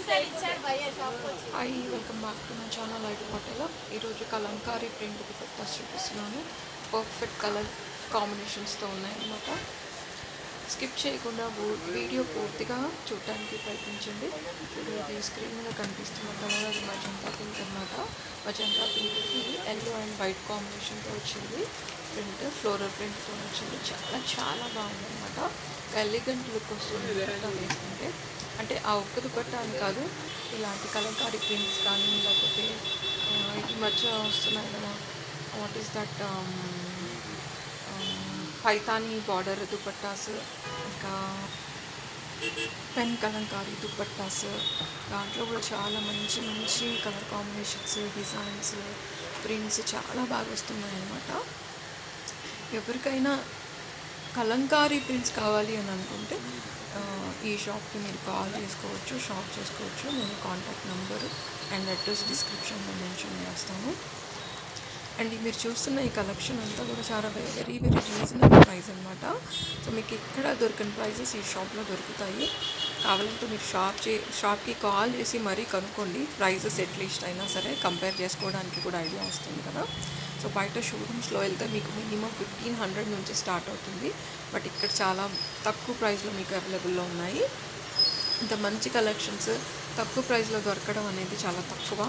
Hi welcome back to my channel IT hotel. ఈరోజు Kalamkari print dupattas చూపిస్తున్నాను. Perfect colour కాంబినేషన్స్తో ఉన్నాయన్నమాట. Skip చేయకుండా వీడియో పూర్తిగా చూడటానికి ప్రయత్నించండి. ఇది స్క్రీన్ మీద కనిపిస్తున్న కలర్ అది మజంతా పింక్ అనమాట. మజంతా పింక్కి ఎల్లో అండ్ వైట్ కాంబినేషన్తో వచ్చింది ప్రింట్, ఫ్లోరల్ ప్రింట్తో వచ్చింది. చాలా చాలా బాగుందన్నమాట. ఎలిగెంట్ లుక్ వస్తుంది దుపట్టా వేసుకుంటే. అంటే ఆ ఒక్క దుపట్టా అని కాదు, ఇలాంటి కలంకారీ ప్రింట్స్ కానీ లేకపోతే ఈ మధ్య వస్తున్నాయి కదా, what is that, Paithani border dupattas, ఇంకా పెన్ కలంకారీ దుపట్టాస్, దాంట్లో కూడా చాలా మంచి మంచి కలర్ కాంబినేషన్స్, డిజైన్స్, ప్రింట్స్ చాలా బాగా వస్తున్నాయి అన్నమాట. ఎవరికైనా కలంకారీ ప్రింట్స్ కావాలి అని అనుకుంటే ఈ షాప్కి మీరు కాల్ చేసుకోవచ్చు, షాప్ చేసుకోవచ్చు. నేను కాంటాక్ట్ నెంబరు అండ్ అడ్రస్ డిస్క్రిప్షన్లో మెన్షన్ చేస్తాను. అండ్ మీరు చూస్తున్న ఈ కలెక్షన్ అంతా కూడా చాలా వెరీ వెరీ రీజనబుల్ ప్రైస్ అనమాట. సో మీకు ఎక్కడ దొరికిన ప్రైజెస్ ఈ షాప్లో దొరుకుతాయి. కావాలంటే మీరు షాప్కి కాల్ చేసి మరీ కనుక్కోండి. ప్రైజెస్ అట్లీస్ట్ అయినా సరే కంపేర్ చేసుకోవడానికి కూడా ఐడియా వస్తుంది కదా. సో బయట షోరూమ్స్లో వెళ్తే మీకు మినిమం 1500 నుంచి స్టార్ట్ అవుతుంది. బట్ ఇక్కడ చాలా తక్కువ ప్రైస్లో మీకు అవైలబుల్లో ఉన్నాయి. ఇంత మంచి కలెక్షన్స్ తక్కువ ప్రైస్లో దొరకడం అనేది చాలా తక్కువ.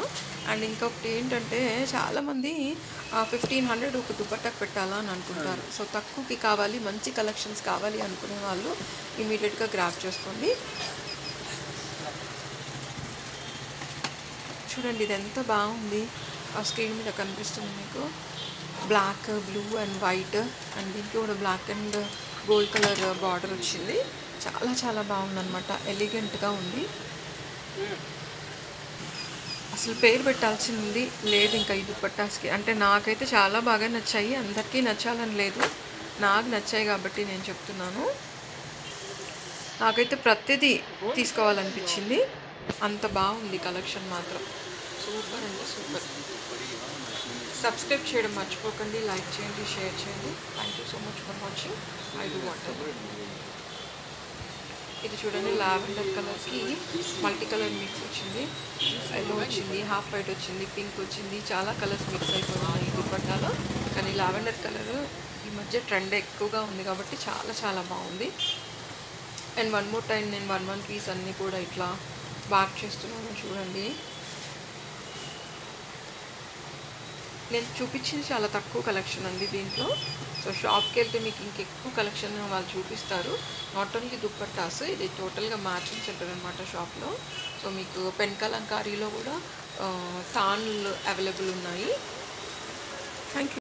అండ్ ఇంకొకటి ఏంటంటే, చాలామంది 1500 ఒక దుపట్టాకు పెట్టాలా అని అనుకుంటారు. సో తక్కువకి కావాలి, మంచి కలెక్షన్స్ కావాలి అనుకునే వాళ్ళు ఇమీడియట్గా గ్రాబ్ చేసుకోండి. చూడండి, ఇది ఎంత బాగుంది. ఆ స్క్రీన్ మీద కనిపిస్తుంది మీకు. Black, blue and white, and దీనికి కూడా black and gold colour border వచ్చింది. చాలా చాలా బాగుందన్నమాట. ఎలిగెంట్గా ఉంది. అసలు పేరు పెట్టాల్సింది లేదు ఇంకా ఈ దుపట్టాస్కి. అంటే నాకైతే చాలా బాగా నచ్చాయి. అందరికీ నచ్చాలని లేదు, నాకు నచ్చాయి కాబట్టి నేను చెప్తున్నాను. నాకైతే ప్రతిదీ తీసుకోవాలనిపించింది. అంత బాగుంది కలెక్షన్ మాత్రం. సూపర్ అంటే సూపర్. సబ్స్క్రైబ్ చేయడం మర్చిపోకండి, లైక్ చేయండి, షేర్ చేయండి. Thank you so much for watching. I do what. ఇది చూడండి, లావెండర్ కలర్కి మల్టీ కలర్ మిక్స్ వచ్చింది. ఎల్లో వచ్చింది, హాఫ్ వైట్ వచ్చింది, పింక్ వచ్చింది. చాలా కలర్స్ మిక్స్ అయిపోయినాయి ఈ దుపట్టాలో. కానీ లావెండర్ కలర్ ఈ మధ్య ట్రెండ్ ఎక్కువగా ఉంది కాబట్టి చాలా చాలా బాగుంది. అండ్ వన్ మోర్ టైం నేను వన్ పీస్ అన్నీ కూడా ఇట్లా బాగా చేస్తున్నాను. చూడండి, నేను చూపించింది చాలా తక్కువ కలెక్షన్ అండి దీంట్లో. సో షాప్కి వెళ్తే మీకు ఇంకెక్కువ కలెక్షన్ వాళ్ళు చూపిస్తారు. నాట్ ఓన్లీ దుపట్టాస్, ఇది టోటల్గా మ్యాచింగ్ సెంటర్ అనమాట షాప్లో. సో మీకు పెన్ కలంకారీలో కూడా తాన్లు అవైలబుల్ ఉన్నాయి. Thank you.